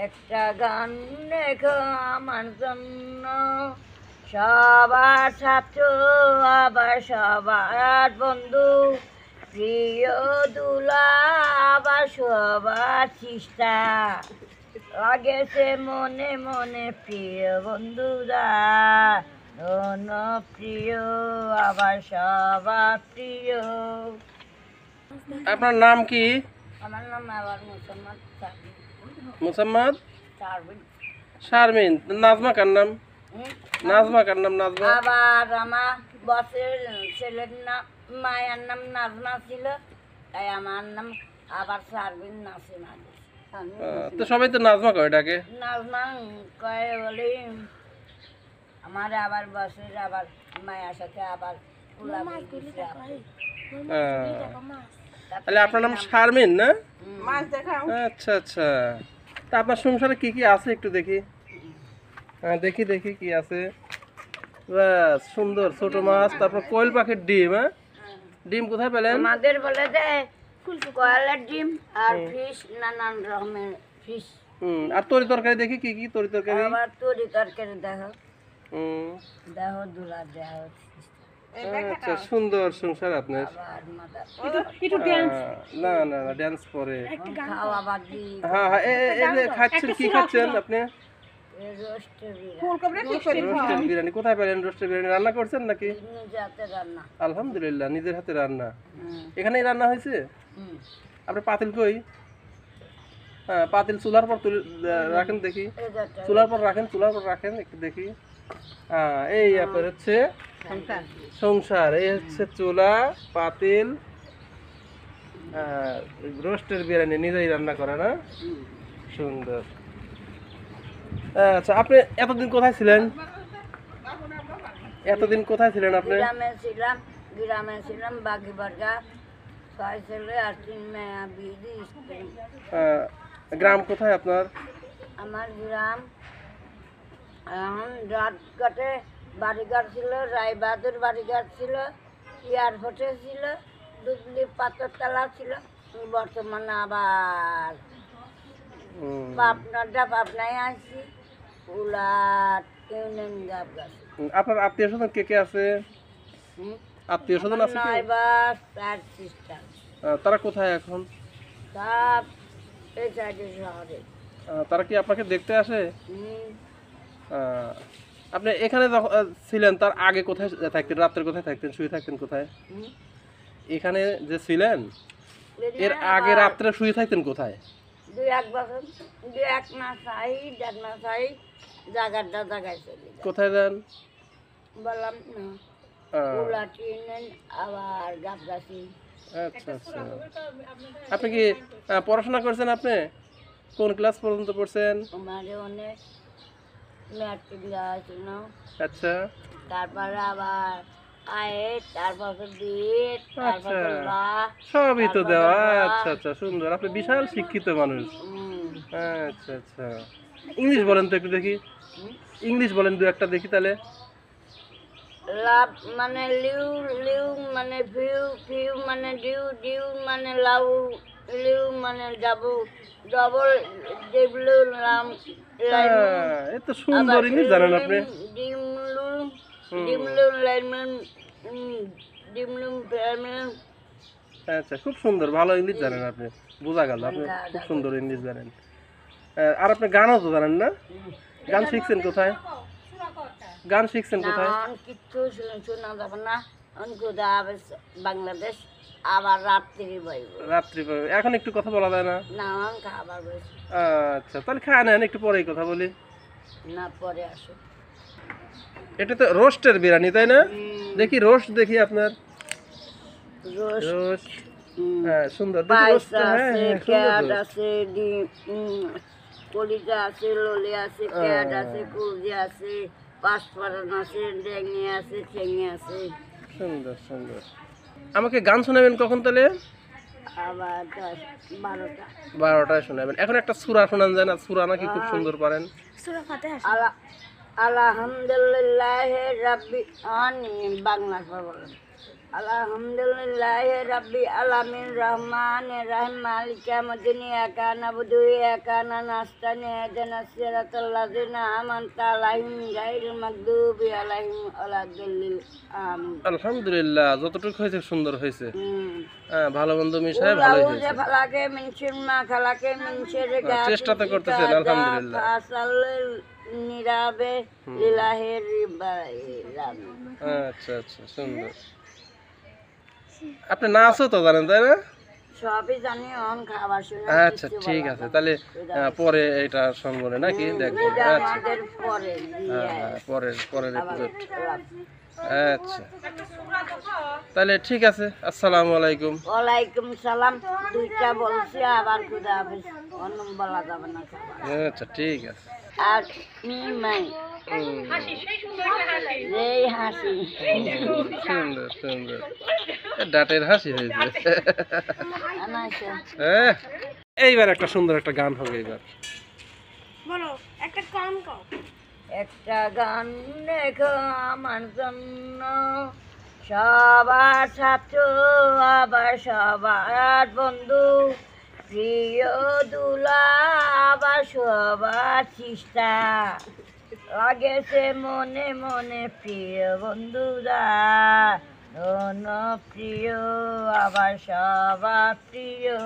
একটা গান লেখো আমার জন্য, সবার ছাত্র আবার সবার বন্ধু, প্রিয় দুলা আবার সবার চেষ্টা, লাগেছে মনে মনে প্রিয় বন্ধুরা, প্রিয় আবার সবার প্রিয়। আপনার নাম কি? আমার নাম আবার মুসম্মদ মুসাম্মদ শারমিন। শারমিন। নাজমা কার নাম? নাজমা কার নাম? নাজমা। আবার আমার বসের ছেলের নাম মায়ের নাম নাজমা ছিল, তাই আমার নাম আবার শারমিন নাসিমা। তো সবাই তো নাজমা কয় ডাকে। নাজমা কয়ে বলি আমার আবার বসের আবার মায়ের সাথে আবার তাহলে আপনার নাম শারমিন না? আচ্ছা আচ্ছা। তা আপনার সংসারে কি কি আছে একটু দেখি। দেখি দেখি কি আছে। বাস সুন্দর ছোট মাছ, তারপর কোয়েল পাখির ডিম। হ্যাঁ, ডিম কোথায় পেলেন? আমাদের বলে যে কোয়েলের ডিম আর ফিশ, নানান রকমের ফিশ। আর তরি তরকারি দেখি কি কি তরি তরকারি। আবার তরি তরকারি দেখো, হুম, দেখো দুলা দেখো। আচ্ছা সুন্দর সংসার আপনার। না না না, ডান্স পরে। খাওয়া বাকি হ্যাঁ হ্যাঁ, খাচ্ছেন কি খাচ্ছেন আপনি? রোস্টেড বিরিয়ানি। কোথায় পেলেন রোস্টেড বিরিয়ানি? রান্না করছেন নাকি? রান্না আলহামদুলিল্লাহ, নিজের হাতে রান্না। এখানেই রান্না হয়েছে? আপনার পাতিল কই? হ্যাঁ, পাতিল চুলার পর রাখেন দেখি। চুলার পর রাখেন, চুলার পর রাখেন একটু দেখি। হ্যাঁ, এই আপনার হচ্ছে সংসার। এই হচ্ছে চুলা, পাতিল, রোস্টের বিরিয়ানি নিজেই রান্না করে না? সুন্দর। আচ্ছা, আপনি এতদিন কোথায় ছিলেন? এতদিন কোথায় ছিলেন আপনি? গ্রামে ছিলাম বাগিবারগা, 6 ছেলে আর 3 মেয়ে বিয়ে। গ্রাম কোথায় আপনার? আমার গ্রাম রাতঘাটে বাড়িঘর ছিল, রায়বাহাদুর বাড়িঘর ছিল, এয়ারপোর্টে ছিল, দুবলি পাথরতলা ছিল। বর্তমানে আবার পাবনায় আছি, উলাট ইউনিয়ন গাছ। আপনার আত্মীয় স্বজন কে কে আছে? আত্মীয় স্বজন আছে কি? তারা কোথায় এখন? সব এই সাইডে শহরে। তারা কি আপনাকে দেখতে আসে? আপনি এখানে যখন ছিলেন তার আগে কোথায় থাকতেন? রাত্রে কোথায় থাকতেন? শুয়ে থাকতেন কোথায়? এখানে যে ছিলেন এর আগে রাত্রে শুয়ে থাকতেন কোথায়? 2-1 বছর, 2-1 মাস আই, 1.5 মাস আই জায়গাটা জায়গায় চলে যায়। কোথায় যান? বললাম না, উলাট ইউনিয়ন আবার গাবগাছি। আচ্ছা আচ্ছা। আপনি কি পড়াশোনা করছেন? আপনি কোন ক্লাস পর্যন্ত পড়ছেন? আমারে অনেক ম্যাট্রিক ক্লাস ছিল। আচ্ছা, তারপরে আবার আয়ে, তারপর বিএড, তারপর সবই তো দেওয়া। আচ্ছা আচ্ছা, সুন্দর। আপনি বিশাল শিক্ষিত মানুষ। আচ্ছা আচ্ছা। ইংলিশ বলেন তো একটু দেখি। ইংলিশ বলেন 2-1টা দেখি তাহলে। লাভ মানে লিউ, লিউ মানে ভিউ, ভিউ মানে ডিউ, ডিউ মানে লাউ, লিউ মানে যাবো, ডবল ডেবলু লাম, এত সুন্দর ইংলিশ জানেন আপনি। ডিমলু, ডিমলু লাইমন, ডিমলু ফ্যামিলি। আচ্ছা, খুব সুন্দর, ভালো ইংলিশ জানেন আপনি। বোঝা গেল আপনি খুব সুন্দর ইংলিশ জানেন। আর আপনি গানও তো জানেন না? গান শিখছেন কোথায়? গান শিখছেন কোথায়? কিচ্ছু শোনা যাবে না, বাংলাদেশ আবার রাত্রি এখন একটু কথা বলা যায় না? না, খাবার বলছি। আচ্ছা, তাহলে খায় নেন, একটু পরেই কথা বলি। না, পরে আসো। এটা তো রোস্টের বিরিয়ানি তাই না? দেখি রোস্ট দেখি আপনার। রোস্ট, হ্যাঁ সুন্দর। দেখি রোস্ট। হ্যাঁ, ক্যাট আছে, ডিম, কলিজা আছে, ললি আছে, ক্যাট আছে, কুলজি আছে, পাঁচফোড়ন আছে, ডেঙ্গি আছে, চেঙ্গি আছে। সুন্দর সুন্দর। আমাকে গান শোনাবেন কখন তাহলে? আবার 12টায় শোনাবেন। এখন একটা সূরা শোনান যায় না? সূরা নাকি খুব সুন্দর পারেন। সূরা ফাতিহা। আলহামদুলিল্লাহ রাব্বিল আলামিন, বাংলা বলেন। আলহামদুলিল্লাহি রাব্বিল আলামিন রহমানির রহিম মালিকি ইয়াউমিদ্দিন ইয়াকা নাবুদু ওয়া ইয়াকা নাস্তাইন ইহদিনাস সিরাতাল লাযিনা আন'আমতা আলাইহিম গায়রিল মাগদুবি আলাইহিম ওয়ালাদ-দাল্লিন আমিন। আলহামদুলিল্লাহ, যতটুকু হয়েছে সুন্দর হয়েছে। হুম। হ্যাঁ, ভালো মন্দ মিশায় ভালোই আউযু হয়েছে। ফালাকে মিন শাররি মা খালাকে মিন শাররি চেষ্টা তো করতেছেন, আলহামদুলিল্লাহ। ফাসাল্লিল নিরাবে লিল্লাহি রাব্বিল আলামিন। আচ্ছা আচ্ছা, সুন্দর। আপনি নাচও তো জানেন, তাই না? সবই জানি, অন খাবার শুনে আচ্ছা, ঠিক আছে, তাহলে পরে এটা শুনবো নাকি, দেখবো। এটা আচ্ছা, আমাদের পরে হ্যাঁ, পরের এপিসোড। আচ্ছা, তাহলে ঠিক আছে। আসসালামু আলাইকুম। ওয়ালাইকুম সালাম। দুইটা বলছি, আবার খুদা হাফেজ। অন্য বলা যাবে না খাবার। আচ্ছা, ঠিক আছে। আর মিমাই এই হাসি সুন্দর সুন্দর, ডাটের হাসি হয়েছে। আনাইছে। হ্যাঁ, এইবার একটা সুন্দর একটা গান হবে। এইবার বলো একটা গান গাও। একটা গান লেখো আমার জন্য, সবার ছাত্র আবার সবার বন্ধু, প্রিয় দুলা আবার সবার চেষ্টা, লাগেছে মনে মনে প্রিয় বন্ধুরা, প্রিয় আবার সবার প্রিয়।